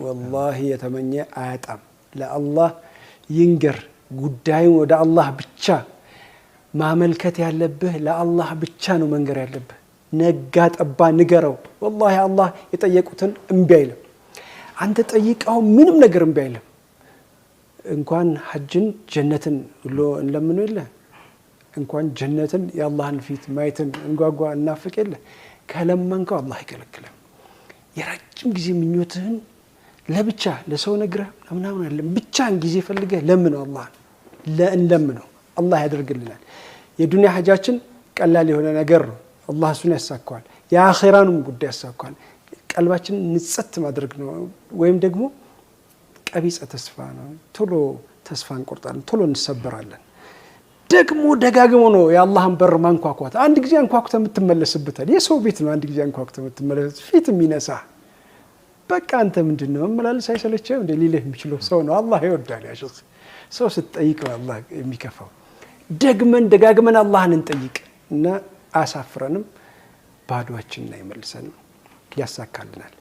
والله يتمنى آياتم لا الله ينجر قداي ودا الله بتشا ما ملكت يالبه لا الله بتشا نو منجر يالبه نجات أبا نجرو والله يا الله يتأيقوتن أمبيله عند تأيق أو منهم نجر أمبيله إن كان حجن جنة لو لمنو إلا إن كان جنة يا الله نفيت مايتن نقاقوا النافق إلا كلام منك الله يكلك كلام يرجم جزي من يوتهن لا بتشا لسوا نجرة أمنا بتشا جزي فلقة لمنو الله لا إن لمنو الله يدرج لنا የዱንያ ሐጃችን ቀላል የሆነ ነገር አላህ እሱን ያሳካዋል የአኺራኑም ጉዳይ ያሳካዋል ቀልባችን ንጽት ማድረግ ነው ወይም ደግሞ ቀቢጸ ተስፋ ነው ቶሎ ተስፋ እንቆርጣለን ቶሎ እንሰበራለን ደግሞ ደጋግሞ ነው የአላህን በር ማንኳኳት አንድ ጊዜ አንኳኩተ የምትመለስበታል የሰው ቤት ነው አንድ ጊዜ አንኳኩተ የምትመለስ ፊት የሚነሳ በቃ አንተ ምንድነው መላልስ አይሰለችም እንደ ሊልህ የሚችለው ሰው ነው አላህ ይወዳል ያሽስ ሰው ስትጠይቅ አላህ የሚከፋው ደግመን ደጋግመን አላህን እንጠይቅ እና አሳፍረንም ባዶአችንን አይመልሰንም ያሳካልናል